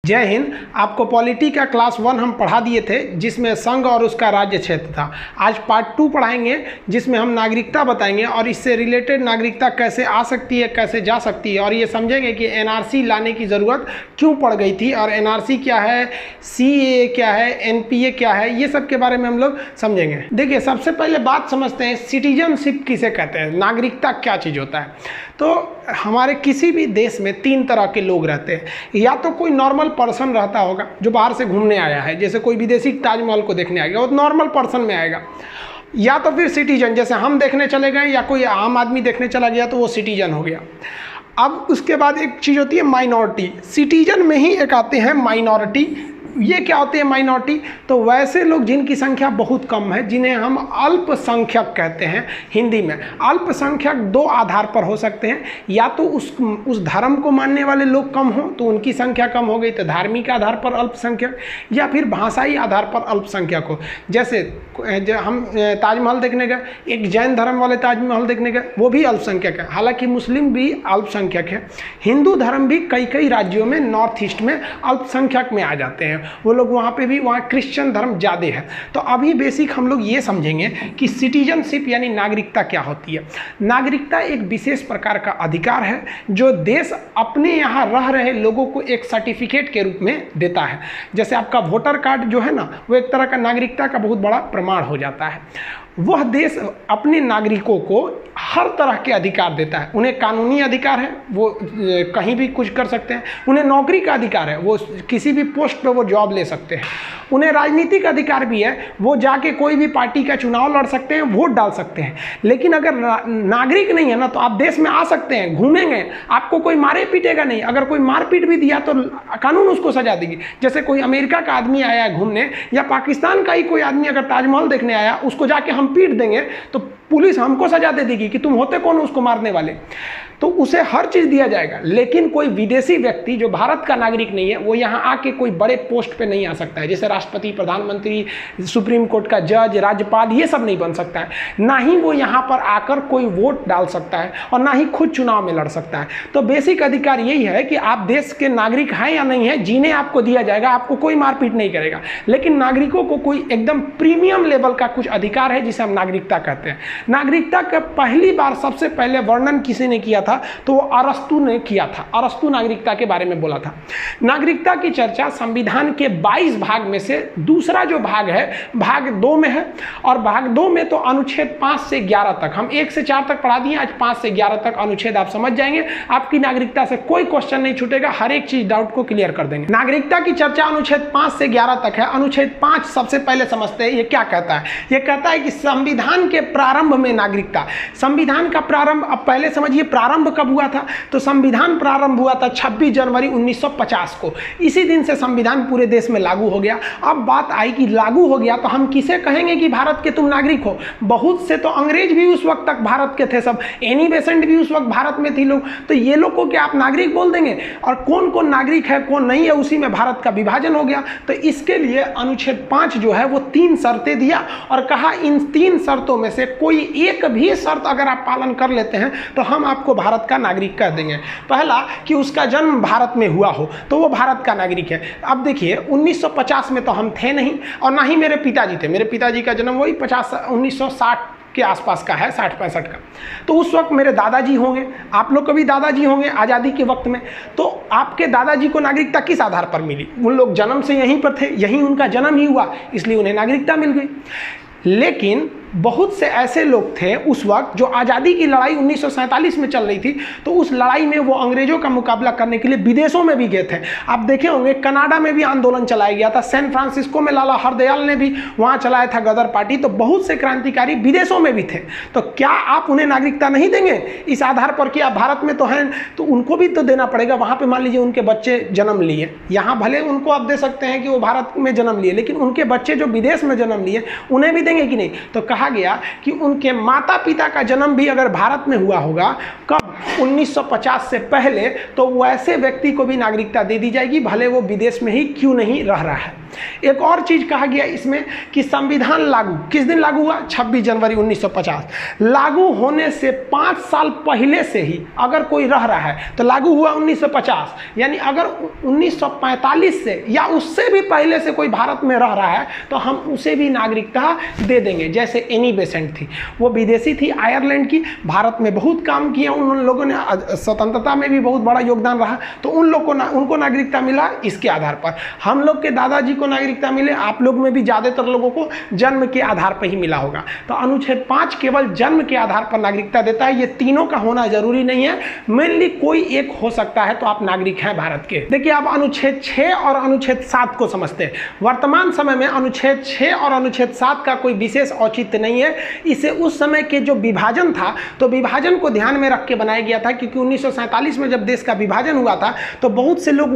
जय हिंद। आपको पॉलिटी का क्लास 1 हम पढ़ा दिए थे, जिसमें संघ और उसका राज्य क्षेत्र था। आज पार्ट 2 पढ़ाएंगे, जिसमें हम नागरिकता बताएंगे और इससे रिलेटेड नागरिकता कैसे आ सकती है, कैसे जा सकती है, और ये समझेंगे कि एनआरसी लाने की ज़रूरत क्यों पड़ गई थी और एनआरसी क्या है, सीएए क्या है, एनपीए क्या है, ये सब के बारे में हम लोग समझेंगे। देखिए, सबसे पहले बात समझते हैं सिटीजनशिप किसे कहते हैं, नागरिकता क्या चीज़ होता है। तो हमारे किसी भी देश में 3 तरह के लोग रहते हैं। या तो कोई नॉर्मल पर्सन रहता होगा जो बाहर से घूमने आया है, जैसे कोई विदेशी ताजमहल को देखने आएगा, वो नॉर्मल पर्सन में आएगा। या तो फिर सिटीजन, जैसे हम देखने चले गए या कोई आम आदमी देखने चला गया तो वो सिटीजन हो गया। अब उसके बाद एक चीज़ होती है माइनॉरिटी। सिटीजन में ही एक आते हैं माइनॉरिटी। ये क्या होते हैं माइनॉरिटी? तो वैसे लोग जिनकी संख्या बहुत कम है, जिन्हें हम अल्पसंख्यक कहते हैं हिंदी में। अल्पसंख्यक 2 आधार पर हो सकते हैं, या तो उस धर्म को मानने वाले लोग कम हो तो उनकी संख्या कम हो गई तो धार्मिक आधार पर अल्पसंख्यक, या फिर भाषाई आधार पर अल्पसंख्यक हो। जैसे हम ताजमहल देखने गए, एक जैन धर्म वाले ताजमहल देखने गए, वो भी अल्पसंख्यक है। हालांकि मुस्लिम भी अल्पसंख्यक है। हिंदू धर्म भी कई राज्यों में नॉर्थ ईस्ट में अल्पसंख्यक में आ जाते हैं, वो लोग वहाँ पे भी, वहाँ क्रिश्चियन धर्म ज़्यादा है। तो अभी बेसिक हम लोग ये समझेंगे कि सिटीजनशिप यानी नागरिकता क्या होती है। नागरिकता एक विशेष प्रकार का अधिकार है जो देश अपने यहाँ रह रहे लोगों को एक सर्टिफिकेट के रूप में देता है। जैसे आपका वोटर कार्ड जो है ना, वो एक तरह का नागरिकता का बहुत बड़ा प्रमाण हो जाता है। वह देश अपने नागरिकों को हर तरह के अधिकार देता है। उन्हें कानूनी अधिकार है, वो कहीं भी कुछ कर सकते हैं। उन्हें नौकरी का अधिकार है, वो किसी भी पोस्ट पे वो जॉब ले सकते हैं। उन्हें राजनीतिक अधिकार भी है, वो जाके कोई भी पार्टी का चुनाव लड़ सकते हैं, वोट डाल सकते हैं। लेकिन अगर नागरिक नहीं है ना, तो आप देश में आ सकते हैं, घूमेंगे, आपको कोई मारे पीटेगा नहीं। अगर कोई मारपीट भी दिया तो कानून उसको सजा देगी। जैसे कोई अमेरिका का आदमी आया है घूमने, या पाकिस्तान का ही कोई आदमी अगर ताजमहल देखने आया, उसको जाके हम पीट देंगे तो पुलिस हमको सजा दे देगी कि तुम होते कौन उसको मारने वाले। तो उसे हर चीज़ दिया जाएगा। लेकिन कोई विदेशी व्यक्ति जो भारत का नागरिक नहीं है, वो यहाँ आके कोई बड़े पोस्ट पे नहीं आ सकता है। जैसे राष्ट्रपति, प्रधानमंत्री, सुप्रीम कोर्ट का जज, राज्यपाल, ये सब नहीं बन सकता है। ना ही वो यहाँ पर आकर कोई वोट डाल सकता है और ना ही खुद चुनाव में लड़ सकता है। तो बेसिक अधिकार यही है कि आप देश के नागरिक हैं या नहीं है, जीने आपको दिया जाएगा, आपको कोई मारपीट नहीं करेगा। लेकिन नागरिकों को कोई एकदम प्रीमियम लेवल का कुछ अधिकार है जिसे हम नागरिकता कहते हैं। नागरिकता का पहली बार सबसे पहले वर्णन किसी ने किया था, तो वो अरस्तु ने किया था। अरस्तु नागरिकता के बारे में बोला था। नागरिकता की चर्चा संविधान के 22 भाग में से दूसरा जो भाग है, भाग 2 में है। और भाग 2 में तो अनुच्छेद 5 से 11 तक, हम 1 से 4 तक पढ़ा दिए, आज 5 से 11 तक अनुच्छेद आप समझ जाएंगे। आपकी नागरिकता से कोई क्वेश्चन नहीं छूटेगा, हर एक चीज डाउट को क्लियर कर देंगे। नागरिकता की चर्चा अनुच्छेद 5 से 11 तक है। अनुच्छेद 5 सबसे पहले समझते हैं, ये क्या कहता है। ये कहता है कि संविधान के प्रारंभ में नागरिकता। संविधान का प्रारंभ, अब पहले समझिए प्रारंभ कब हुआ था। तो संविधान प्रारंभ हुआ था 26 जनवरी 1950 को। इसी दिन से संविधान पूरे देश में लागू हो गया। अब बात आई कि लागू हो गया तो हम किसे कहेंगे कि भारत के तुम नागरिक हो। बहुत से तो अंग्रेज भी उस वक्त तक भारत के थे, सब एनी बेसेंट भी उस वक्त भारत में थी लोग। तो ये लोग को क्या आप नागरिक बोल देंगे? और कौन कौन नागरिक है कौन नहीं है, उसी में भारत का विभाजन हो गया। तो इसके लिए अनुच्छेद 5 जो है वो 3 शर्तें दिया और कहा इन 3 शर्तों में से कोई एक भी शर्त अगर आप पालन कर लेते हैं तो हम आपको भारत का नागरिक कह देंगे। पहला कि उसका जन्म भारत में हुआ हो तो वो भारत का नागरिक है। अब देखिए 1950 में तो हम थे नहीं और ना ही मेरे पिताजी थे। मेरे पिताजी का जन्म वही 1960 के आसपास का है, 60-65 का। तो उस वक्त मेरे दादाजी होंगे, आप लोग को भी दादाजी होंगे आज़ादी के वक्त में। तो आपके दादाजी को नागरिकता किस आधार पर मिली? उन लोग जन्म से यहीं पर थे, यहीं उनका जन्म ही हुआ, इसलिए उन्हें नागरिकता मिल गई। लेकिन बहुत से ऐसे लोग थे उस वक्त जो आज़ादी की लड़ाई 1947 में चल रही थी, तो उस लड़ाई में वो अंग्रेजों का मुकाबला करने के लिए विदेशों में भी गए थे। आप देखे होंगे कनाडा में भी आंदोलन चलाया गया था, सैन फ्रांसिस्को में लाला हरदयाल ने भी वहाँ चलाया था गदर पार्टी। तो बहुत से क्रांतिकारी विदेशों में भी थे। तो क्या आप उन्हें नागरिकता नहीं देंगे इस आधार पर कि आप भारत में तो हैं? तो उनको भी तो देना पड़ेगा। वहाँ पर मान लीजिए उनके बच्चे जन्म लिए, यहाँ भले उनको आप दे सकते हैं कि वो भारत में जन्म लिए, लेकिन उनके बच्चे जो विदेश में जन्म लिए उन्हें भी देंगे कि नहीं? तो कहा गया कि उनके माता पिता का जन्म भी अगर भारत में हुआ होगा, कब? 1950 से पहले, तो वैसे व्यक्ति को भी नागरिकता दे दी जाएगी, भले वो विदेश में ही क्यों नहीं रह रहा है। एक और चीज कहा गया इसमें कि संविधान लागू किस दिन लागू हुआ? 26 जनवरी 1950। लागू होने से 5 साल पहले से ही अगर कोई रह रहा है तो लागू हुआ 1950, यानी अगर 1945 से या उससे भी पहले से कोई भारत में रह रहा है तो हम उसे भी नागरिकता दे देंगे। जैसे एनी बेसेंट थी, वो विदेशी थी, आयरलैंड की, भारत में बहुत काम किया उन लोगों ने, स्वतंत्रता में भी बहुत बड़ा योगदान रहा, तो उन लोग को उनको नागरिकता मिला इसके आधार पर। हम लोग के दादाजी को नागरिकता मिले, आप लोग में भी ज्यादातर लोगों को जन्म के आधार पर ही मिला होगा। तो अनुच्छेद 5 केवल जन्म के आधार पर नागरिकता देता है, ये तीनों का होना जरूरी नहीं है, मेनली कोई एक हो सकता है तो आप नागरिक हैं भारत के। देखिए आप अनुच्छेद 6 और अनुच्छेद 7 को समझते हैं। वर्तमान समय में अनुच्छेद 6 और अनुच्छेद 7 का कोई विशेष औचित्य नहीं है, इसे उस समय के जो विभाजन था तो विभाजन को ध्यान में रख के बनाया गया था, क्योंकि 1947 में जब देश का विभाजन हुआ था तो बहुत से लोग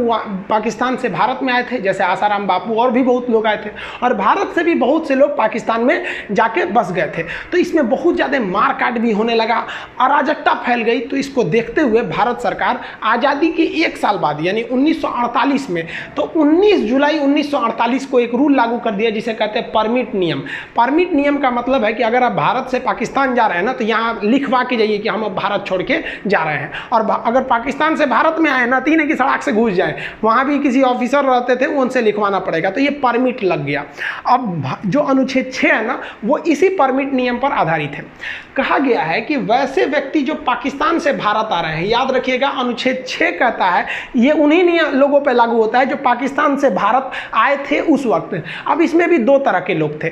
पाकिस्तान से भारत में आए थे, जैसे आसाराम बापू और भी बहुत लोग आए थे, और भारत से भी बहुत से लोग पाकिस्तान में जाके बस गए थे। तो इसमें बहुत ज़्यादा मारकाट भी होने लगा, अराजकता फैल गई। तो इसको देखते हुए भारत सरकार आज़ादी के 1 साल बाद यानी 1948 में, तो 19 जुलाई 1948 को एक रूल लागू कर दिया जिसे कहते हैं परमिट नियम। परमिट नियम का मतलब है कि अगर आप भारत से पाकिस्तान जा रहे हैं ना तो यहाँ लिखवा के जाइए कि हम अब भारत छोड़ के जा रहे हैं, और अगर पाकिस्तान से भारत में आए ना तीन है कि सड़क से घुस जाए, वहाँ भी किसी ऑफिसर रहते थे उनसे लिखवाना पड़ेगा, तो ये परमिट लग गया। अब जो अनुच्छेद 6 है ना वो इसी परमिट नियम पर आधारित है। कहा गया है कि वैसे व्यक्ति जो पाकिस्तान से भारत आ रहे हैं, याद रखिएगा अनुच्छेद 6 कहता है ये उन्हीं लोगों पर लागू होता है जो पाकिस्तान से भारत आए थे उस वक्त। अब इसमें भी 2 तरह के लोग थे,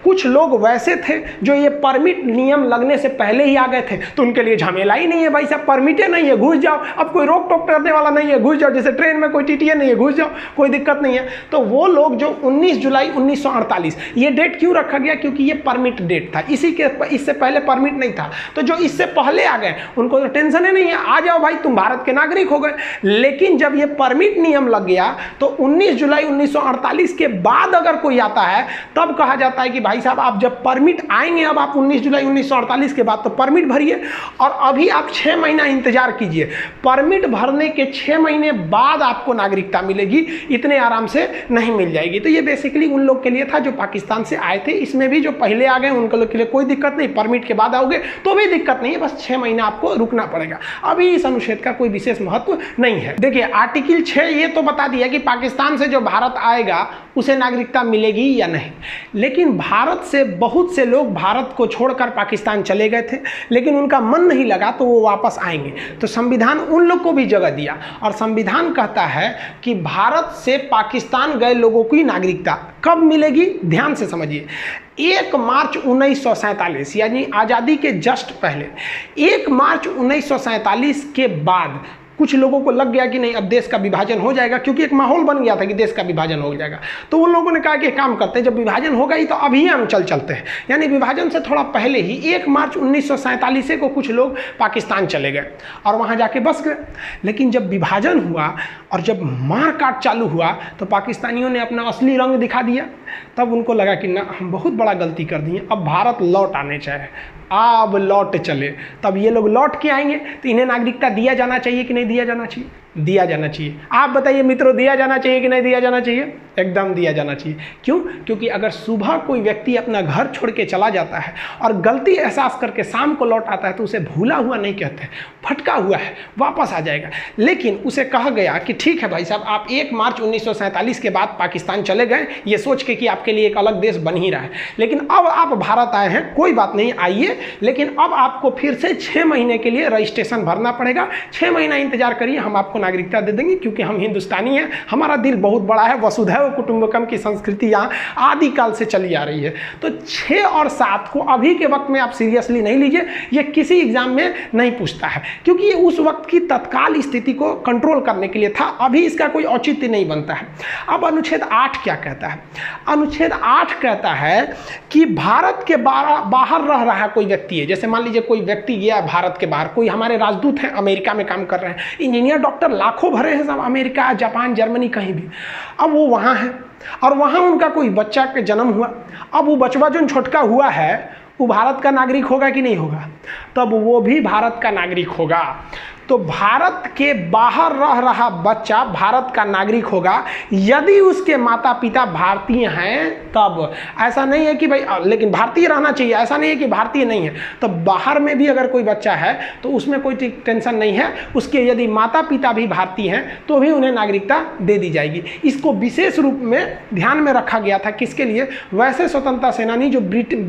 कुछ लोग वैसे थे जो ये परमिट नियम लगने से पहले ही आ गए थे, तो उनके लिए झमेला ही नहीं है, भाई साहब परमिटे नहीं है घुस जाओ, अब कोई रोक टोक करने वाला नहीं है, घुस जाओ, जैसे ट्रेन में कोई टीटीए नहीं है घुस जाओ, कोई दिक्कत नहीं है। तो वो लोग जो 19 जुलाई 1948 ये डेट क्यों रखा गया? क्योंकि ये परमिट डेट था, इससे पहले परमिट नहीं था। तो जो इससे पहले आ गए उनको तो टेंशन ही नहीं है, आ जाओ भाई तुम भारत के नागरिक हो गए। लेकिन जब ये परमिट नियम लग गया तो 19 जुलाई 1948 के बाद अगर कोई आता है तब कहा जाता है कि भाई साहब आप जब परमिट आएंगे, अब आप 19 जुलाई 1948 के बाद तो परमिट भरिए, और अभी आप 6 महीना इंतजार कीजिए, परमिट भरने के 6 महीने बाद आपको नागरिकता मिलेगी, इतने आराम से नहीं मिल जाएगी। तो ये बेसिकली उन लोग के लिए था जो पाकिस्तान से आए थे, इसमें भी जो पहले आ गए उनके लोग के लिए कोई दिक्कत नहीं, परमिट के बाद आओगे तो भी दिक्कत नहीं है, बस 6 महीना आपको रुकना पड़ेगा। अभी इस अनुच्छेद का कोई विशेष महत्व नहीं है। देखिए आर्टिकल 6 ये तो बता दिया कि पाकिस्तान से जो भारत आएगा उसे नागरिकता मिलेगी या नहीं, लेकिन भारत से बहुत से लोग भारत को छोड़कर पाकिस्तान चले गए थे, लेकिन उनका मन नहीं लगा तो वो वापस आएंगे। तो संविधान उन लोग को भी जगह दिया, और संविधान कहता है कि भारत से पाकिस्तान गए लोगों की नागरिकता कब मिलेगी? ध्यान से समझिए, 1 मार्च 1947 यानी आज़ादी के जस्ट पहले, 1 मार्च 1947 के बाद कुछ लोगों को लग गया कि नहीं अब देश का विभाजन हो जाएगा, क्योंकि एक माहौल बन गया था कि देश का विभाजन हो जाएगा। तो उन लोगों ने कहा कि काम करते हैं, जब विभाजन होगा ही तो अभी हम चलते हैं, यानी विभाजन से थोड़ा पहले ही 1 मार्च 1947 को कुछ लोग पाकिस्तान चले गए और वहाँ जाके बस गए। लेकिन जब विभाजन हुआ और जब मारकाट चालू हुआ तो पाकिस्तानियों ने अपना असली रंग दिखा दिया, तब उनको लगा कि ना हम बहुत बड़ा गलती कर दी, अब भारत लौट आने चाहिए, अब लौट चले। तब ये लोग लौट के आएंगे तो इन्हें नागरिकता दिया जाना चाहिए कि नहीं दिया जाना चाहिए? दिया जाना चाहिए। आप बताइए मित्रों, दिया जाना चाहिए कि नहीं दिया जाना चाहिए? एकदम दिया जाना चाहिए। क्यों? क्योंकि अगर सुबह कोई व्यक्ति अपना घर छोड़ के चला जाता है और गलती एहसास करके शाम को लौट आता है तो उसे भूला हुआ नहीं कहते, भटका हुआ है, वापस आ जाएगा। लेकिन उसे कहा गया कि ठीक है भाई साहब, आप 1 मार्च 1947 के बाद पाकिस्तान चले गए ये सोच के कि आपके लिए एक अलग देश बन ही रहा है, लेकिन अब आप भारत आए हैं, कोई बात नहीं, आइए, लेकिन अब आपको फिर से 6 महीने के लिए रजिस्ट्रेशन भरना पड़ेगा। 6 महीना इंतजार करिए, हम आपको नागरिकता दे देंगे, क्योंकि हम हिंदुस्तानी हैं, हमारा दिल बहुत बड़ा है, वसुधैव कुटुंबकम की संस्कृति यहाँ आदिकाल से चली आ रही है। तो 6 और 7 को अभी के वक्त में आप सीरियसली नहीं लीजिए, ये किसी एग्जाम में नहीं पूछता है, क्योंकि ये उस वक्त की तत्काल स्थिति को कंट्रोल करने के लिए था, अभी इसका कोई औचित्य नहीं बनता है। अब अनुच्छेद 8 क्या कहता है? अनुच्छेद 8 कहता है कि भारत के बाहर रह रहा कोई व्यक्ति है, जैसे मान लीजिए कोई व्यक्ति गया भारत के बाहर, कोई हमारे राजदूत हैं अमेरिका में काम कर रहे हैं, इंजीनियर डॉक्टर लाखों भरे हैं सब, अमेरिका जापान जर्मनी कहीं भी, अब वो वहाँ है और वहाँ उनका कोई बच्चा के जन्म हुआ। अब वो बचवा जो छोटका हुआ है वो भारत का नागरिक होगा कि नहीं होगा? तब वो भी भारत का नागरिक होगा। तो भारत के बाहर रह रहा बच्चा भारत का नागरिक होगा यदि उसके माता पिता भारतीय हैं तब। ऐसा नहीं है कि भाई लेकिन भारतीय रहना चाहिए, ऐसा नहीं है कि भारतीय नहीं है। तो बाहर में भी अगर कोई बच्चा है तो उसमें कोई टेंशन नहीं है, उसके यदि माता पिता भी भारतीय हैं तो भी उन्हें नागरिकता दे दी जाएगी। इसको विशेष रूप में ध्यान में रखा गया था, किसके लिए? वैसे स्वतंत्रता सेनानी जो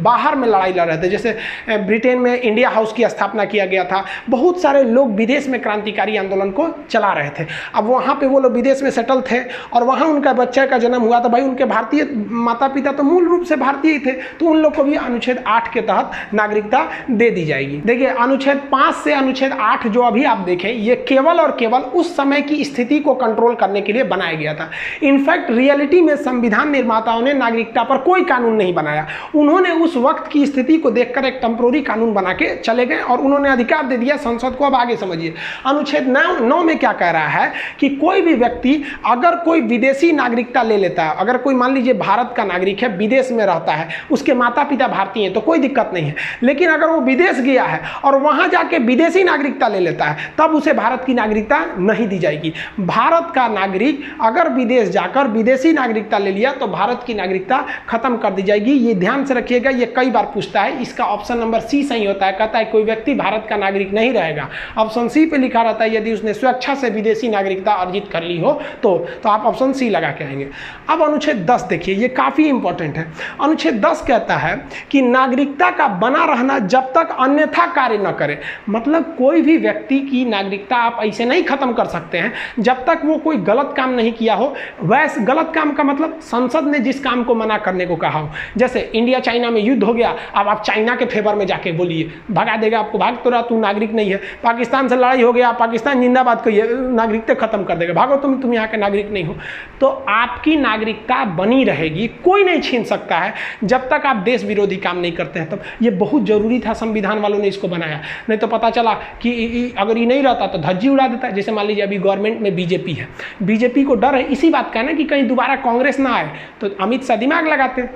बाहर में लड़ाई लड़ रहे थे, जैसे ब्रिटेन में इंडिया हाउस की स्थापना किया गया था, बहुत सारे लोग विदेश में क्रांतिकारी आंदोलन को चला रहे थे। अब वहाँ पे वो लोग विदेश में सेटल थे और वहाँ उनका बच्चे का जन्म हुआ, तो भाई उनके भारतीय माता पिता तो मूल रूप से भारतीय थे, तो उन लोग को भी अनुच्छेद 8 के तहत नागरिकता दे दी जाएगी। देखिए अनुच्छेद 5 से अनुच्छेद 8 जो अभी आप देखें, ये केवल और केवल उस समय की स्थिति को कंट्रोल करने के लिए बनाया गया था। इनफैक्ट रियलिटी में संविधान निर्माताओं ने नागरिकता पर कोई कानून नहीं बनाया, उन्होंने उस वक्त की स्थिति को देखकर एक टेम्पोररी कानून बना के चले गए और उन्होंने अधिकार दे दिया संसद को। अब आगे समझिए अनुच्छेद 9 में क्या कह रहा है कि कोई भी व्यक्ति अगर कोई विदेशी नागरिकता ले लेता है, अगर कोई मान लीजिए भारत का नागरिक है, विदेश में रहता है, उसके माता पिता भारतीय हैं तो कोई दिक्कत नहीं है, लेकिन अगर वो विदेश गया है और वहां जाके विदेशी नागरिकता ले लेता है तब उसे भारत की नागरिकता नहीं दी जाएगी। भारत का नागरिक अगर विदेश जाकर विदेशी नागरिकता ले लिया तो भारत की नागरिकता खत्म कर दी जाएगी। ये ध्यान से रखिएगा, ये कई बार पूछता है। इसका ऑप्शन नंबर सी सही होता है, कहता है कोई व्यक्ति भारत का नागरिक नहीं रहेगा। ऑप्शन सी पे लिखा रहता है यदि उसने स्वेच्छा से विदेशी नागरिकता अर्जित कर ली हो तो आप ऑप्शन सी लगा के आएंगे। अब अनुच्छेद 10 देखिए, ये काफी इंपॉर्टेंट है। अनुच्छेद 10 कहता है कि नागरिकता का बना रहना जब तक अन्यथा कार्य न करे, मतलब कोई भी व्यक्ति की नागरिकता आप ऐसे नहीं खत्म कर सकते हैं जब तक वो कोई गलत काम नहीं किया हो। वैसे गलत काम का मतलब संसद ने जिस काम को मना करने को कहा हो, जैसे इंडिया चाइना में युद्ध हो गया, अब आप चाइना के फेवर में जाके बोलिए, भगा देगा आपको, भाग तो रहा, तू नागरिक नहीं है। पाकिस्तान से लड़ाई हो गया, पाकिस्तान जिंदाबाद कहिए, नागरिकता खत्म कर देगा, भागो तुम यहाँ के नागरिक नहीं हो। तो आपकी नागरिकता बनी रहेगी, कोई नहीं छीन सकता है जब तक आप देश विरोधी काम नहीं करते हैं। तब ये बहुत जरूरी था, संविधान वालों ने इसको बनाया, नहीं तो पता चला कि अगर ये नहीं रहता तो धज्जी उड़ा देता। जैसे मान लीजिए अभी गवर्नमेंट में बीजेपी है, बीजेपी को डर है इसी बात का ना कि कहीं दोबारा कांग्रेस ना आए, तो अमित शाह दिमाग लगाते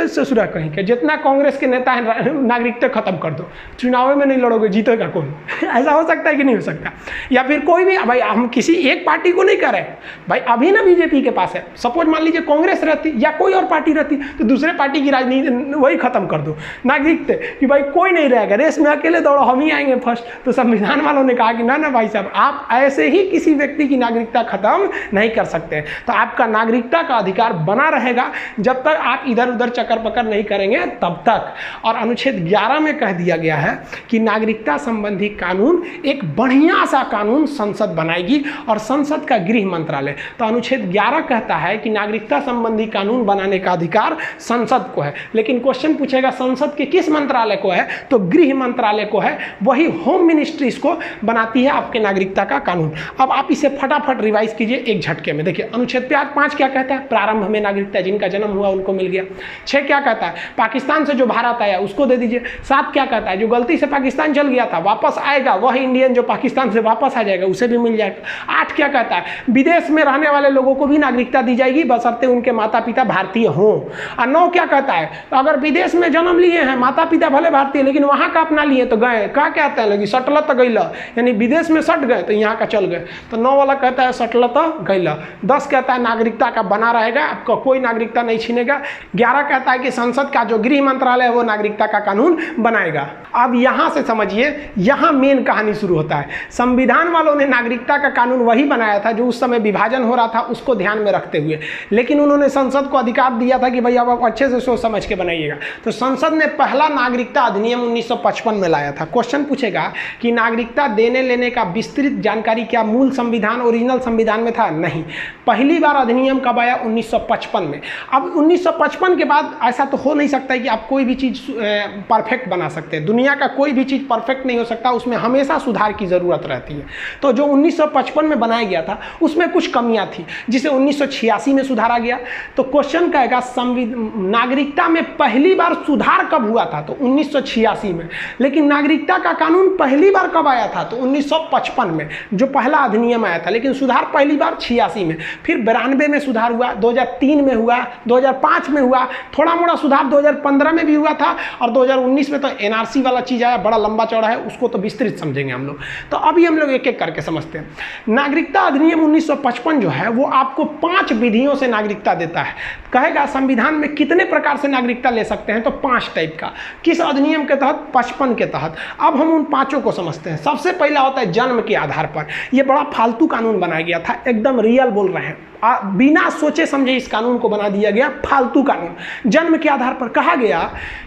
ससुरा कहीं के जितना कांग्रेस के नेता है नागरिकता खत्म कर दो, चुनाव में नहीं लड़ोगे, जीतेगा कौन? ऐसा हो सकता है कि नहीं हो सकता? या फिर कोई भी, भाई हम किसी एक पार्टी को नहीं कर रहे, भाई अभी ना बीजेपी के पास है, सपोज मान लीजिए कांग्रेस रहती या कोई और पार्टी रहती तो दूसरे पार्टी की राजनीति वही खत्म कर दो, नागरिकता कि भाई कोई नहीं रहेगा, रेस में अकेले दौड़ो, हम ही आएंगे फर्स्ट। तो संविधान वालों ने कहा कि ना भाई साहब, आप ऐसे ही किसी व्यक्ति की नागरिकता खत्म नहीं कर सकते। तो आपका नागरिकता का अधिकार बना रहेगा जब तक आप इधर उधर चक्कर पकड़ नहीं करेंगे तब तक। और अनुच्छेद 11 में कह दिया गया है कि नागरिकता संबंधी कानून एक बढ़िया सा कानून संसद बनाएगी और संसद का गृह मंत्रालय। तो अनुच्छेद 11 कहता है कि नागरिकता संबंधी कानून बनाने का अधिकार संसद को है, लेकिन क्वेश्चन पूछेगा संसद के किस मंत्रालय को है, तो गृह मंत्रालय को है, वही होम मिनिस्ट्री इसको बनाती है आपके नागरिकता का कानून। अब आप इसे फटाफट रिवाइज कीजिए एक झटके में। देखिए अनुच्छेद 5 क्या कहता है? प्रारंभ में नागरिकता जिनका जन्म हुआ उनको मिल गया। 6 क्या कहता है? पाकिस्तान से जो भारत आया उसको दे दीजिए। 7 क्या कहता है? जो गलती से पाकिस्तान चल गया था वापस आएगा, वह इंडियन जो पाकिस्तान से वापस आ जाएगा उसे भी मिल जाएगा। 8 क्या कहता है? विदेश में रहने वाले लोगों को भी नागरिकता दी जाएगी बशर्ते उनके माता पिता भारतीय हों। और 9 क्या कहता है? अगर विदेश में जन्म लिए हैं, माता पिता भले भारतीय लेकिन वहां का अपना लिए तो गए, क्या कहते हैं लगी सटल तो गैल, यानी विदेश में सट गए तो यहाँ का चल गए। तो 9 वाला कहता है सटल तो गैल। 10 कहता है नागरिकता का बना रहेगा, आपका कोई नागरिकता नहीं छीनेगा। 11 कहता है कि संसद का जो गृह मंत्रालय है वो नागरिकता का कानून बनाएगा। अब यहां से समझिए, यहां मेन कहानी शुरू होता है। संविधान वालों ने नागरिकता का कानून वही बनाया था जो उस समय विभाजन हो रहा था उसको ध्यान में रखते हुए, लेकिन उन्होंने संसद को अधिकार दिया था कि भाई अब आप अच्छे से सोच समझ के बनाइएगा। तो संसद ने पहला नागरिकता अधिनियम 1955 में लाया था। क्वेश्चन पूछेगा कि नागरिकता देने लेने का विस्तृत जानकारी क्या मूल संविधान ओरिजिनल संविधान में था? नहीं। पहली बार अधिनियम कब आया? 1955 में। अब 1955 के बाद ऐसा तो हो नहीं सकता है कि आप कोई भी चीज़ परफेक्ट बना सकते हैं। दुनिया का कोई भी चीज़ परफेक्ट नहीं हो सकता, उसमें हमेशा सुधार की जरूरत ज़रूरत रहती है। तो जो 1955 में बनाया गया था उसमें कुछ कमियां थी, जिसे 1986 में सुधारा गया। तो क्वेश्चन कहेगा नागरिकता में पहली बार सुधार कब हुआ था? तो 1986 में। लेकिन नागरिकता का कानून पहली बार कब आया था? तो 1955 में, जो पहला अधिनियम आया था। लेकिन सुधार पहली बार 86 में, फिर 92 में सुधार हुआ, 2003 में हुआ, 2005 में हुआ, थोड़ा मोड़ा सुधार 2015 में भी हुआ था, और 2019 में तो एनआरसी वाला चीज आया, बड़ा लंबा चौड़ा है, उसको तो विस्तृत समझेंगे हम लोग। तो अभी हम लोग एक एक करके समझते हैं। नागरिकता अधिनियम 1955 जो है वो आपको 5 विधियों से नागरिकता देता है। कहेगा संविधान में कितने प्रकार से नागरिकता ले सकते हैं? तो 5 टाइप का। किस अधिनियम के तहत? 55 के तहत। अब हम उन 5 को समझते हैं। सबसे पहला होता है जन्म के आधार पर। यह बड़ा फालतू कानून बनाया गया था, एकदम रियल बोल रहे हैं, बिना सोचे समझे इस कानून को बना दिया गया, फालतू कानून। जन्म के आधार पर कहा गया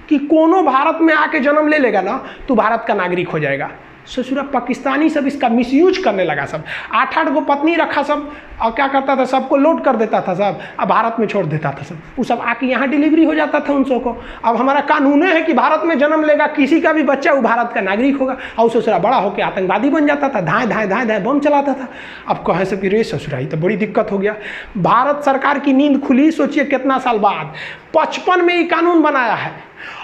कि कोनो भारत में आके जन्म ले लेगा ना तो भारत का नागरिक हो जाएगा। ससुरा पाकिस्तानी सब इसका मिसयूज करने लगा, सब 8-8 गो पत्नी रखा सब, और क्या करता था, सबको लोड कर देता था सब, अब भारत में छोड़ देता था सब। वो सब आके यहाँ डिलीवरी हो जाता था उन सबको। अब हमारा कानून है कि भारत में जन्म लेगा किसी का भी बच्चा, वो भारत का नागरिक होगा। और ससुरा बड़ा होकर आतंकवादी बन जाता था, धाए धाए धाए धाए बम चलाता था। अब कहे से कि रे ससुराई तो बड़ी दिक्कत हो गया। भारत सरकार की नींद खुली, सोचिए कितना साल बाद, 55 में ये कानून बनाया है,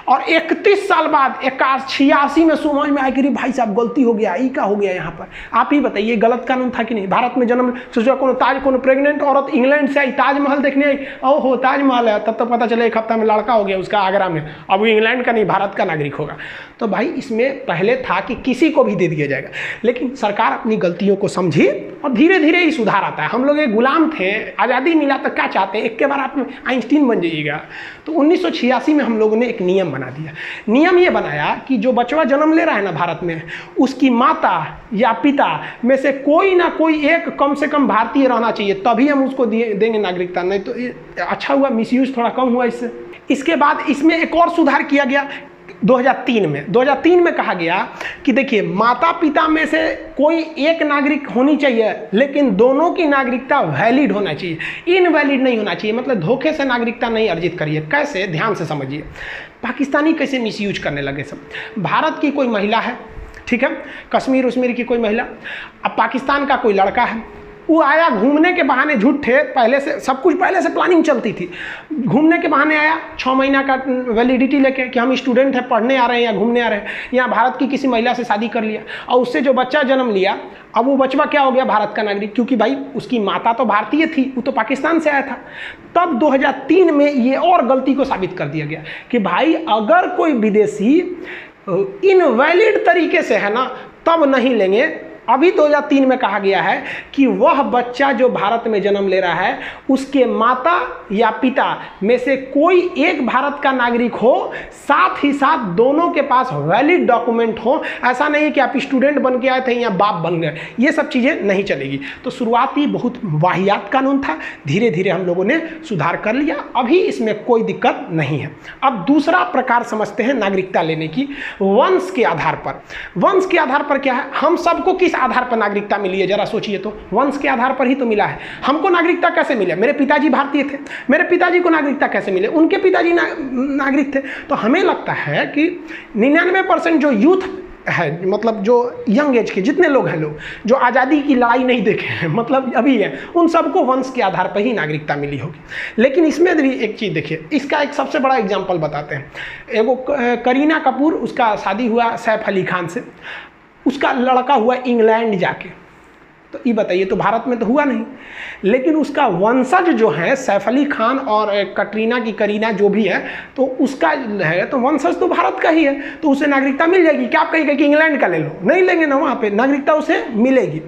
और 31 साल बाद 86 में समझ में आया कि भाई साहब गलती हो गया, ये क्या हो गया यहाँ पर। आप ही बताइए गलत कानून था कि नहीं? भारत में जन्म, सोचो कोनो प्रेग्नेंट औरत इंग्लैंड से आई, ताजमहल देखने आई, ओहो ताजमहल है, तब तो पता चला 1 हफ्ता में लड़का हो गया उसका आगरा में, अब वो इंग्लैंड का नहीं भारत का नागरिक होगा। तो भाई इसमें पहले था कि किसी को भी दे दिया जाएगा, लेकिन सरकार अपनी गलतियों को समझी और धीरे धीरे ही सुधार आता है। हम लोग एक गुलाम थे, आज़ादी मिला तो क्या चाहते हैं, एक के बार आप आइंस्टीन बन जाइएगा। तो 1986 में हम लोगों ने एक नियम बना दिया। नियम ये बनाया कि जो बच्चा जन्म ले रहा है ना भारत में, उसकी माता या पिता में से कोई ना कोई एक कम से कम भारतीय रहना चाहिए, तभी हम उसको देंगे नागरिकता। नहीं तो अच्छा हुआ, मिसयूज थोड़ा कम हुआ इससे। इसके बाद इसमें एक और सुधार किया गया 2003 में कहा गया कि देखिए माता पिता में से कोई एक नागरिक होनी चाहिए, लेकिन दोनों की नागरिकता वैलिड होना चाहिए, इनवैलिड नहीं होना चाहिए। मतलब धोखे से नागरिकता नहीं अर्जित करिए। कैसे? ध्यान से समझिए। पाकिस्तानी कैसे मिसयूज करने लगे सब। भारत की कोई महिला है, ठीक है, कश्मीर उश्मीर की कोई महिला, अब पाकिस्तान का कोई लड़का है, वो आया घूमने के बहाने, झूठे पहले से सब कुछ पहले से प्लानिंग चलती थी, घूमने के बहाने आया 6 महीना का वैलिडिटी लेके कि हम स्टूडेंट हैं, पढ़ने आ रहे हैं या घूमने आ रहे हैं, यहाँ भारत की किसी महिला से शादी कर लिया, और उससे जो बच्चा जन्म लिया, अब वो बचवा क्या हो गया? भारत का नागरिक, क्योंकि भाई उसकी माता तो भारतीय थी, वो तो पाकिस्तान से आया था। तब 2003 में ये और गलती को साबित कर दिया गया कि भाई अगर कोई विदेशी इनवैलिड तरीके से है ना, तब नहीं लेंगे। अभी 2003 में कहा गया है कि वह बच्चा जो भारत में जन्म ले रहा है, उसके माता या पिता में से कोई एक भारत का नागरिक हो, साथ ही साथ दोनों के पास वैलिड डॉक्यूमेंट हो। ऐसा नहीं कि आप स्टूडेंट बन के आए थे या बाप बन गए, ये सब चीज़ें नहीं चलेगी। तो शुरुआती बहुत वाहियात कानून था, धीरे धीरे हम लोगों ने सुधार कर लिया, अभी इसमें कोई दिक्कत नहीं है। अब दूसरा प्रकार समझते हैं नागरिकता लेने की, वंश के आधार पर। वंश के आधार पर क्या है? हम सबको किस आधार पर नागरिकता मिली है? जरा सोचिए तो, वंश के आधार पर ही तो मिला है। हमको नागरिकता कैसे मिले? मेरे पिताजी भारतीय थे, मेरे पिताजी को नागरिकता कैसे मिले? उनके पिताजी नागरिक थे। तो हमें लगता है कि 99% जो यूथ है, मतलब जो यंग एज के जितने लोग हैं, लोग जो आज़ादी की लड़ाई नहीं देखे हैं, मतलब अभी है, उन सबको वंश के आधार पर ही नागरिकता मिली होगी। लेकिन इसमें भी एक चीज़ देखिए, इसका एक सबसे बड़ा एग्जाम्पल बताते हैं। एगो करीना कपूर, उसका शादी हुआ सैफ अली खान से, उसका लड़का हुआ इंग्लैंड जाके, तो ये बताइए, तो भारत में तो हुआ नहीं, लेकिन उसका वंशज जो है सैफ अली खान और कटरीना की करीना जो भी है, तो उसका है तो वंशज तो भारत का ही है, तो उसे नागरिकता मिल जाएगी। क्या आप कहिएगा कि इंग्लैंड का ले लो? नहीं लेंगे ना, वहाँ पे नागरिकता उसे मिलेगी।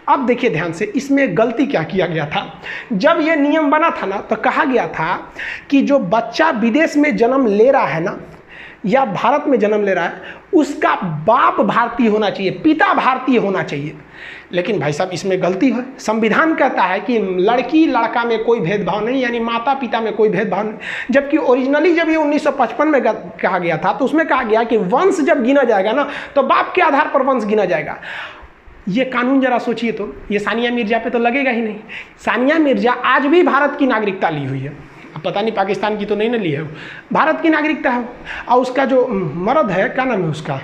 अब देखिए ध्यान से, इसमें गलती क्या किया गया था। जब ये नियम बना था ना, तो कहा गया था कि जो बच्चा विदेश में जन्म ले रहा है ना, या भारत में जन्म ले रहा है, उसका बाप भारतीय होना चाहिए, पिता भारतीय होना चाहिए। लेकिन भाई साहब इसमें गलती है। संविधान कहता है कि लड़की लड़का में कोई भेदभाव नहीं, यानी माता पिता में कोई भेदभाव नहीं। जबकि ओरिजिनली जब ये 1955 में कहा गया था, तो उसमें कहा गया कि वंश जब गिना जाएगा ना, तो बाप के आधार पर वंश गिना जाएगा। ये कानून जरा सोचिए तो, ये सानिया मिर्जा पे तो लगेगा ही नहीं। सानिया मिर्जा आज भी भारत की नागरिकता ली हुई है, पता नहीं पाकिस्तान की तो नहीं ना ली है, भारत की नागरिकता है। और उसका जो मर्द है, क्या नाम है उसका,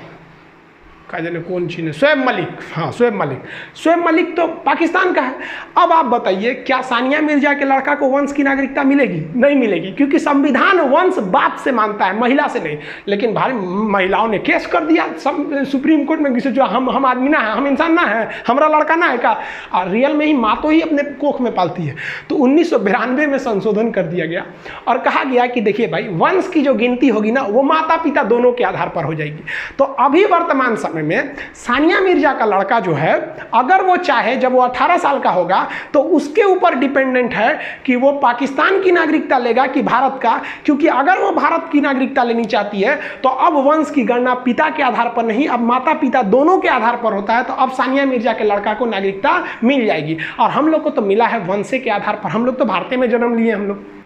का जाने कौन चीज़ है, शोएब मलिक, हाँ शोएब मलिक। शोएब मलिक तो पाकिस्तान का है। अब आप बताइए क्या सानिया मिर्जा के लड़का को वंश की नागरिकता मिलेगी? नहीं मिलेगी, क्योंकि संविधान वंश बाप से मानता है, महिला से नहीं। लेकिन भाई महिलाओं ने केस कर दिया सुप्रीम कोर्ट में, किसी जो हम आदमी ना है, हम इंसान ना है, हमारा लड़का ना है का। और रियल में ही माँ तो ही अपने कोख में पालती है। तो 1992 में संशोधन कर दिया गया और कहा गया कि देखिए भाई वंश की जो गिनती होगी ना वो माता पिता दोनों के आधार पर हो जाएगी। तो अभी वर्तमान समय में सानिया मिर्जा का लड़का जो है, अगर वो चाहे जब वो 18 साल का होगा तो उसके ऊपर डिपेंडेंट है कि वो पाकिस्तान की नागरिकता लेगा कि भारत का। क्योंकि अगर वो भारत की नागरिकता लेनी चाहती है तो अब वंश की गणना पिता के आधार पर नहीं, अब माता पिता दोनों के आधार पर होता है। तो अब सानिया मिर्जा के लड़का को नागरिकता मिल जाएगी। और हम लोग को तो मिला है वंश के आधार पर, हम लोग तो भारत में जन्म लिए हम लोग।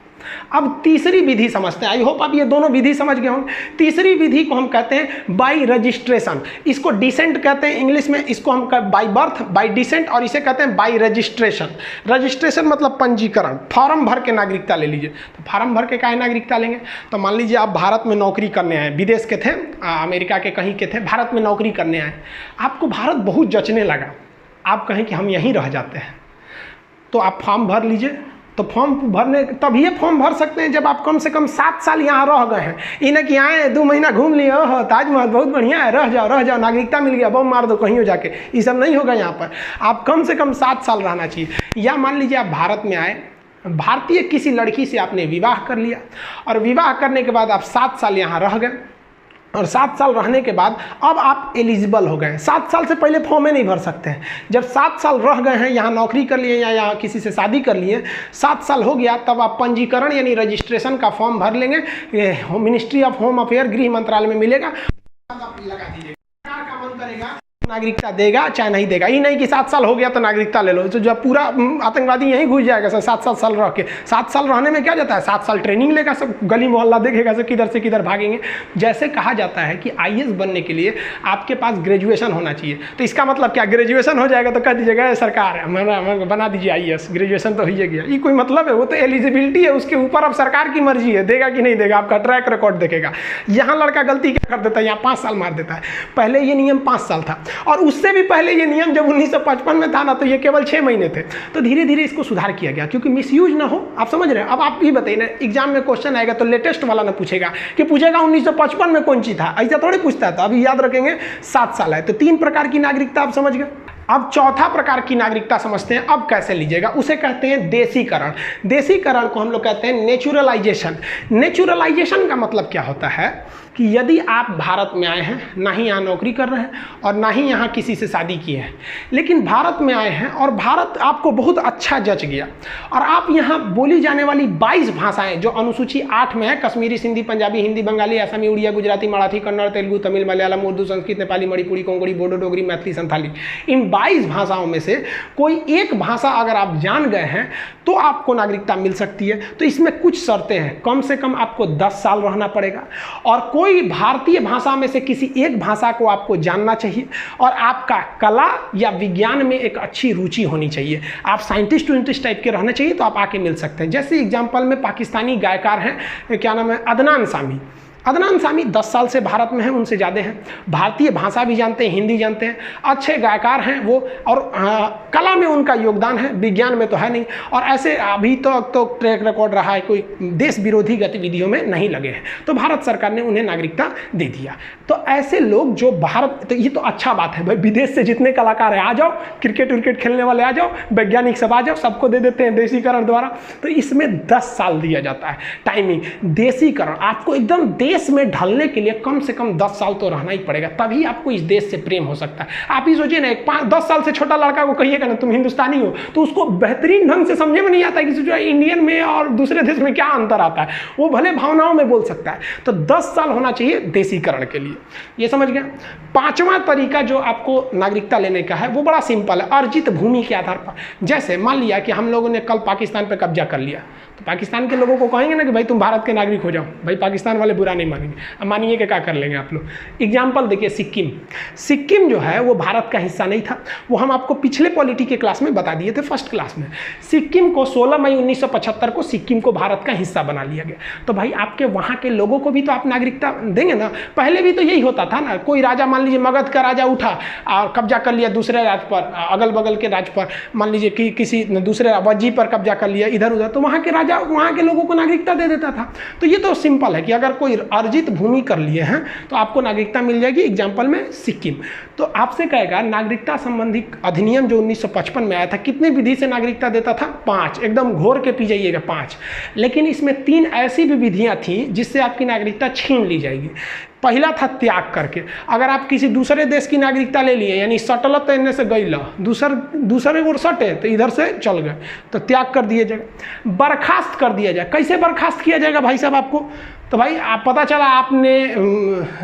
अब तीसरी विधि समझते हैं, आई होप आप ये दोनों विधि समझ गए होंगे। तीसरी विधि को हम कहते हैं बाई रजिस्ट्रेशन, इसको डिसेंट कहते हैं इंग्लिश में, इसको हम बाई बर्थ, बाई डिसेंट, और इसे कहते हैं बाई रजिस्ट्रेशन। रजिस्ट्रेशन मतलब पंजीकरण, फॉर्म भर के नागरिकता ले लीजिए। तो फॉर्म भर के काहे नागरिकता लेंगे? तो मान लीजिए आप भारत में नौकरी करने आए, विदेश के थे, अमेरिका के कहीं के थे, भारत में नौकरी करने आए, आपको भारत बहुत जचने लगा, आप कहें कि हम यहीं रह जाते हैं, तो आप फॉर्म भर लीजिए। तो फॉर्म भरने तभी फॉर्म भर सकते हैं जब आप कम से कम 7 साल यहाँ रह गए हैं। इन्हें कि आए 2 महीना घूम लिए, ओह ताजमहल बहुत बढ़िया है, रह जाओ नागरिकता मिल गया, बम मार दो कहीं हो जाके, ये सब नहीं होगा। यहाँ पर आप कम से कम 7 साल रहना चाहिए। या मान लीजिए आप भारत में आए, भारतीय किसी लड़की से आपने विवाह कर लिया, और विवाह करने के बाद आप 7 साल यहाँ रह गए, और 7 साल रहने के बाद अब आप एलिजिबल हो गए। 7 साल से पहले फॉर्म नहीं भर सकते हैं। जब 7 साल रह गए हैं, यहाँ नौकरी कर लिए या यहाँ किसी से शादी कर लिए, 7 साल हो गया, तब आप पंजीकरण यानी रजिस्ट्रेशन का फॉर्म भर लेंगे। मिनिस्ट्री ऑफ होम अफेयर, गृह मंत्रालय में मिलेगा, लगा दीजिएगा, का मन करेगा नागरिकता देगा चाहे नहीं देगा। ये नहीं कि 7 साल हो गया तो नागरिकता ले लो, तो जब पूरा आतंकवादी यहीं घुस जाएगा सर 7 साल रह के। 7 साल रहने में क्या जाता है, 7 साल ट्रेनिंग लेगा, सब गली मोहल्ला देखेगा, सब किधर से किधर भागेंगे। जैसे कहा जाता है कि IAS बनने के लिए आपके पास ग्रेजुएशन होना चाहिए, तो इसका मतलब क्या, ग्रेजुएशन हो जाएगा तो कह दीजिएगा सरकार बना दीजिए IAS, ग्रेजुएशन तो हो ही गया। ये कोई मतलब है? वो तो एलिजिबिलिटी है, उसके ऊपर अब सरकार की मर्जी है, देगा कि नहीं देगा, आपका ट्रैक रिकॉर्ड देखेगा। यहाँ लड़का गलती क्या कर देता है, यहाँ 5 साल मार देता है। पहले ये नियम 5 साल था, और उससे भी पहले ये नियम जब 1955 में था ना, तो ये केवल 6 महीने थे। तो धीरे धीरे इसको सुधार किया गया, क्योंकि मिसयूज ना हो। आप समझ रहे हैं? अब आप ये बताइए ना, एग्जाम में क्वेश्चन आएगा तो लेटेस्ट वाला ना पूछेगा कि पूछेगा 1955 में कौन सी था, ऐसा थोड़ी पूछता है। तो अभी याद रखेंगे 7 साल है। तो 3 प्रकार की नागरिकता आप समझ गए। अब चौथा प्रकार की नागरिकता समझते हैं, अब कैसे लीजिएगा। उसे कहते हैं देसीकरण। देसीकरण को हम लोग कहते हैं नेचुरलाइजेशन। नेचुरलाइजेशन का मतलब क्या होता है कि यदि आप भारत में आए हैं, ना ही यहाँ नौकरी कर रहे हैं और ना ही यहाँ किसी से शादी किए हैं, लेकिन भारत में आए हैं और भारत आपको बहुत अच्छा जच गया, और आप यहाँ बोली जाने वाली 22 भाषाएं जो अनुसूची 8 में है, कश्मीरी, सिंधी, पंजाबी, हिंदी, बंगाली, असमी, उड़िया, गुजराती, मराठी, कन्नड़, तेलुगु, तमिल, मलयालम, उर्दू, संस्कृत, नेपाली, मणिपुरी, कोंकणी, बोडो, डोगरी, मैथिली, संथाली, इन 22 भाषाओं में से कोई एक भाषा अगर आप जान गए हैं तो आपको नागरिकता मिल सकती है। तो इसमें कुछ शर्तें हैं, कम से कम आपको 10 साल रहना पड़ेगा, और कोई भारतीय भाषा में से किसी एक भाषा को आपको जानना चाहिए, और आपका कला या विज्ञान में एक अच्छी रुचि होनी चाहिए। आप साइंटिस्ट वाइंटिस्ट टाइप के रहना चाहिए तो आप आके मिल सकते हैं। जैसे एग्जाम्पल में पाकिस्तानी गायकार हैं, क्या नाम है, अदनान सामी। अदनान सामी 10 साल से भारत में हैं, उनसे ज़्यादा हैं, भारतीय भाषा भी जानते हैं, हिंदी जानते हैं, अच्छे गायकार हैं वो, और कला में उनका योगदान है, विज्ञान में तो है नहीं। और ऐसे अभी तक तो ट्रैक रिकॉर्ड रहा है, कोई देश विरोधी गतिविधियों में नहीं लगे हैं, तो भारत सरकार ने उन्हें नागरिकता दे दिया। तो ऐसे लोग जो भारत, तो ये तो अच्छा बात है भाई, विदेश से जितने कलाकार हैं आ जाओ, क्रिकेट विकेट खेलने वाले आ जाओ, वैज्ञानिक सब आ जाओ, सबको दे देते हैं देसीकरण द्वारा। तो इसमें 10 साल दिया जाता है टाइमिंग। देसीकरण आपको एकदम देश में ढलने के लिए कम से कम 10 साल तो रहना ही पड़ेगा, तभी आपको इस देश से प्रेम हो सकता है। आप ही सोचिए ना, 10 साल से छोटा लड़का को कहिएगा ना तुम हिंदुस्तानी हो, तो उसको बेहतरीन ढंग से समझे में नहीं आता है कि जो इंडियन में और दूसरे देश में क्या अंतर आता है, वो भले भावनाओं में बोल सकता है। तो 10 साल होना चाहिए देसीकरण के लिए, ये समझ गया। 5वां तरीका जो आपको नागरिकता लेने का है वो बड़ा सिंपल है, अर्जित भूमि के आधार पर। जैसे मान लिया कि हम लोगों ने कल पाकिस्तान पर कब्जा कर लिया, तो पाकिस्तान के लोगों को कहेंगे ना कि भाई तुम भारत के नागरिक हो जाओ, भाई पाकिस्तान वाले बुरा नहीं नहीं मानेंगे। अब मानिए कि क्या कर लेंगे आप लोग। एग्जाम्पल देखिए, सिक्किम। सिक्किम जो है वो भारत का हिस्सा नहीं था, वो हम आपको पिछले पॉलिटी के क्लास में बता दिए थे, फर्स्ट क्लास में। सिक्किम को 16 मई 1975 को सिक्किम को भारत का हिस्सा बना लिया गया। तो भाई आपके वहाँ के लोगों को भी तो आप नागरिकता देंगे ना। पहले भी तो यही होता था ना, कोई राजा मान लीजिए मगध का राजा उठा और कब्जा कर लिया दूसरे राज्य पर, अगल बगल के राज्य पर, मान लीजिए कि किसी दूसरे वज्जी पर कब्जा कर लिया इधर उधर, तो वहाँ के राजा वहाँ के लोगों को नागरिकता दे देता था। तो ये तो सिंपल है कि अगर कोई अर्जित भूमि कर लिए हैं तो आपको नागरिकता मिल जाएगी। एग्जाम्पल में सिक्किम। तो आपसे कहेगा नागरिकता संबंधी अधिनियम जो 1955 में आया था, कितने विधि से नागरिकता देता था? 5। एकदम घोर के पी जाइएगा, 5। लेकिन इसमें 3 ऐसी भी विधियाँ थी जिससे आपकी नागरिकता छीन ली जाएगी। पहला था त्याग करके। अगर आप किसी दूसरे देश की नागरिकता ले लिए, यानी सटल तो इन्हें से गई ला, दूसरे को सटे तो इधर से चल गए, तो त्याग कर दिया जाएगा। बर्खास्त कर दिया जाए। कैसे बर्खास्त किया जाएगा भाई साहब आपको? तो भाई आप पता चला आपने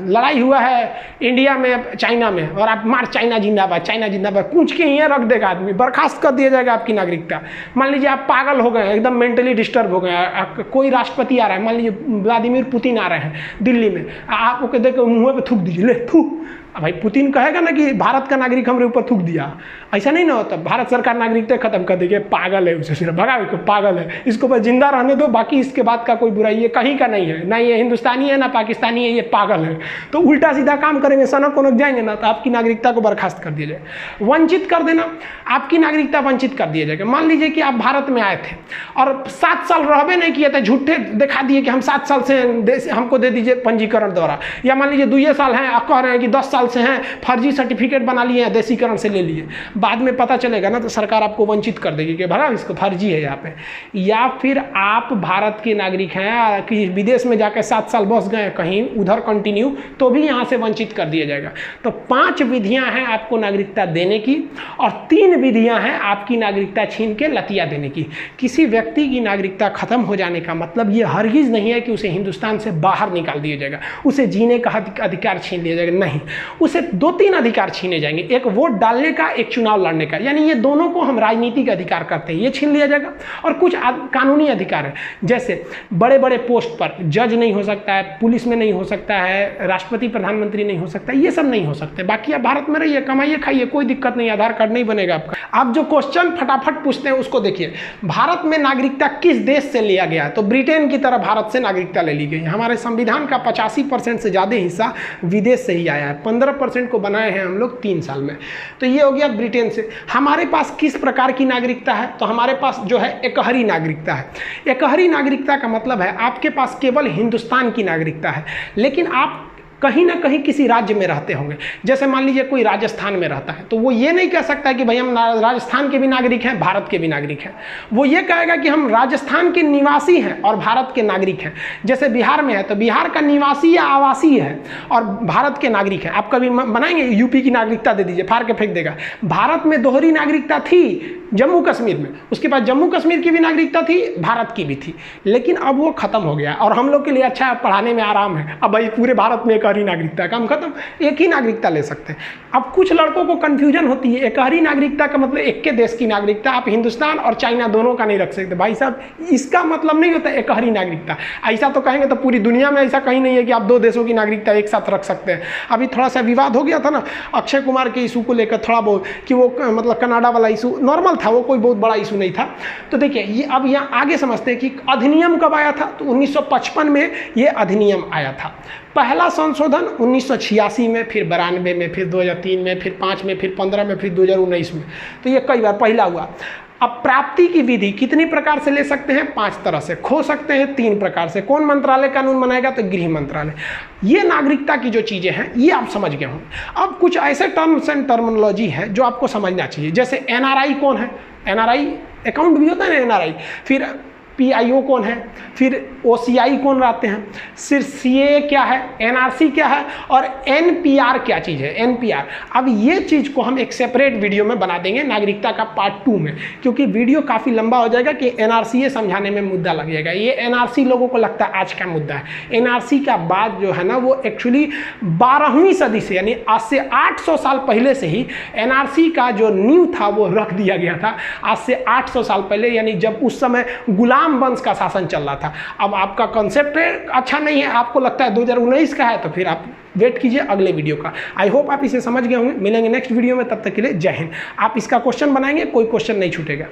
लड़ाई हुआ है इंडिया में चाइना में, और आप मार चाइना जिंदाबाद, चाइना जिंदाबाद पूछ के यहाँ रख देगा आदमी, बर्खास्त कर दिया जाएगा आपकी नागरिकता। मान लीजिए आप पागल हो गए, एकदम मेंटली डिस्टर्ब हो गए, कोई राष्ट्रपति आ रहा है, मान लीजिए व्लादिमीर पुतिन आ रहे हैं दिल्ली में, आप ओके देख मुँह पे थूक दीजिए, ले थूक। भाई पुतिन कहेगा ना कि भारत का नागरिक हमारे ऊपर थूक दिया, ऐसा नहीं ना होता। भारत सरकार नागरिकता खत्म कर देगी, पागल है उसे, सिर्फ भगा को पागल है, इसको बस जिंदा रहने दो, बाकी इसके बाद का कोई बुराई ये कहीं का नहीं है, ना ये हिंदुस्तानी है ना पाकिस्तानी है, ये पागल है। तो उल्टा सीधा काम करेंगे, सनक वनक जाएंगे ना, तो आपकी नागरिकता को बर्खास्त कर दिया जाए। वंचित कर देना, आपकी नागरिकता वंचित कर दिया जाएगा। मान लीजिए कि आप भारत में आए थे और 7 साल रहबे नहीं किए थे, झूठे दिखा दिए कि हम 7 साल से हमको दे दीजिए पंजीकरण द्वारा, या मान लीजिए 2 साल हैं, आप कह रहे हैं कि 10 साल से हैं, फर्जी सर्टिफिकेट बना लिए हैं, देशीकरण से ले लिए, बाद में पता चलेगा ना तो सरकार आपको वंचित कर देगी कि भला इसको फर्जी है यहाँ पे। या फिर आप भारत के नागरिक हैं कि विदेश में जाकर 7 साल बस गए कहीं उधर कंटिन्यू, तो भी यहाँ से वंचित कर दिया जाएगा। तो 5 विधियाँ हैं आपको नागरिकता देने की, और 3 विधियाँ हैं आपकी नागरिकता छीन के लतिया देने की। किसी व्यक्ति की नागरिकता खत्म हो जाने का मतलब ये हरगिज़ नहीं है कि उसे हिंदुस्तान से बाहर निकाल दिया जाएगा, उसे जीने का अधिकार छीन लिया जाएगा, नहीं। उसे 2-3 अधिकार छीने जाएंगे, एक वोट डालने का, एक चुनाव लड़ने का, यानी ये दोनों को हम राजनीतिक अधिकार करते हैं, ये छीन लिया जाएगा। और कुछ कानूनी अधिकार है, जैसे बड़े बड़े पोस्ट पर जज नहीं हो सकता है, पुलिस में नहीं हो सकता है, राष्ट्रपति प्रधानमंत्री नहीं हो सकता, ये सब नहीं हो सकते। बाकी आप भारत में रहिए, कमाइए, खाइए, कोई दिक्कत नहीं, आधार कार्ड नहीं बनेगा आपका। आप जो क्वेश्चन फटाफट पूछते हैं उसको देखिए। भारत में नागरिकता किस देश से लिया गया है? तो ब्रिटेन की तरह भारत से नागरिकता ले ली गई। हमारे संविधान का 85% से ज़्यादा हिस्सा विदेश से ही आया है, 15% को बनाए हैं हम लोग 3 साल में। तो ये हो गया ब्रिटेन से। हमारे पास किस प्रकार की नागरिकता है? तो हमारे पास जो है एकहरी नागरिकता है। एकहरी नागरिकता का मतलब है आपके पास केवल हिंदुस्तान की नागरिकता है, लेकिन आप कहीं ना कहीं किसी राज्य में रहते होंगे। जैसे मान लीजिए कोई राजस्थान में रहता है, तो वो ये नहीं कह सकता कि भाई हम राजस्थान के भी नागरिक हैं, भारत के भी नागरिक हैं। वो ये कहेगा कि हम राजस्थान के निवासी हैं और भारत के नागरिक हैं। जैसे बिहार में है तो बिहार का निवासी या आवासी है और भारत के नागरिक है। आप कभी बनाएंगे यूपी की नागरिकता दे दीजिए, फाड़ के फेंक देगा। भारत में दोहरी नागरिकता थी जम्मू कश्मीर में, उसके बाद जम्मू कश्मीर की भी नागरिकता थी, भारत की भी थी, लेकिन अब वो खत्म हो गया और हम लोग के लिए अच्छा है, पढ़ाने में आराम है। अब भाई पूरे भारत में एकहरी नागरिकता काम खत्म, एक ही नागरिकता ले सकते हैं। अब कुछ लड़कों को कंफ्यूजन होती है, एकहरी नागरिकता का मतलब एक के देश की नागरिकता, आप हिंदुस्तान और चाइना दोनों का नहीं रख सकते। भाई साहब इसका मतलब नहीं होता एकहरी नागरिकता। ऐसा तो कहेंगे तो पूरी दुनिया में ऐसा कहीं नहीं है कि आप 2 देशों की नागरिकता एक साथ रख सकते हैं। अभी थोड़ा सा विवाद हो गया था ना अक्षय कुमार के इशू को लेकर, थोड़ा बहुत कि वो मतलब कनाडा वाला इशू नॉर्मल था, वो कोई बहुत बड़ा इशू नहीं था। तो देखिए ये अब यहाँ आगे समझते हैं कि अधिनियम कब आया था। तो 1955 में ये अधिनियम आया था। पहला संशोधन 1986 में, फिर 92 में, फिर 2003 में, फिर 5 में, फिर 15 में, फिर 2019 में। तो ये कई बार पहला हुआ। अब प्राप्ति की विधि कितनी प्रकार से ले सकते हैं? 5 तरह से। खो सकते हैं 3 प्रकार से। कौन मंत्रालय कानून बनाएगा? तो गृह मंत्रालय। ये नागरिकता की जो चीज़ें हैं ये आप समझ गए होंगे। अब कुछ ऐसे टर्म्स एंड टर्मिनोलॉजी है जो आपको समझना चाहिए। जैसे एनआरआई कौन है? एनआरआई अकाउंट भी होता है ना एनआरआई। फिर पीआईओ कौन है? फिर ओसीआई कौन रहते हैं? फिर सीए क्या है? एनआरसी क्या है? और एनपीआर क्या चीज़ है? एनपीआर। अब ये चीज़ को हम एक सेपरेट वीडियो में बना देंगे नागरिकता का पार्ट 2 में, क्योंकि वीडियो काफ़ी लंबा हो जाएगा कि एनआरसी समझाने में मुद्दा लग जाएगा। ये एनआरसी लोगों को लगता है आज का मुद्दा है। एनआरसी का बात जो है ना वो एक्चुअली 12वीं सदी से, यानी आज से 800 साल पहले से ही एनआरसी का जो नींव था वो रख दिया गया था। आज से 800 साल पहले, यानी जब उस समय गुलाम राम वंश का शासन चल रहा था। अब आपका कॉन्सेप्ट अच्छा नहीं है, आपको लगता है 2019 का है, तो फिर आप वेट कीजिए अगले वीडियो का। आई होप आप इसे समझ गए होंगे। मिलेंगे नेक्स्ट वीडियो में, तब तक के लिए जय हिंद। आप इसका क्वेश्चन बनाएंगे, कोई क्वेश्चन नहीं छूटेगा।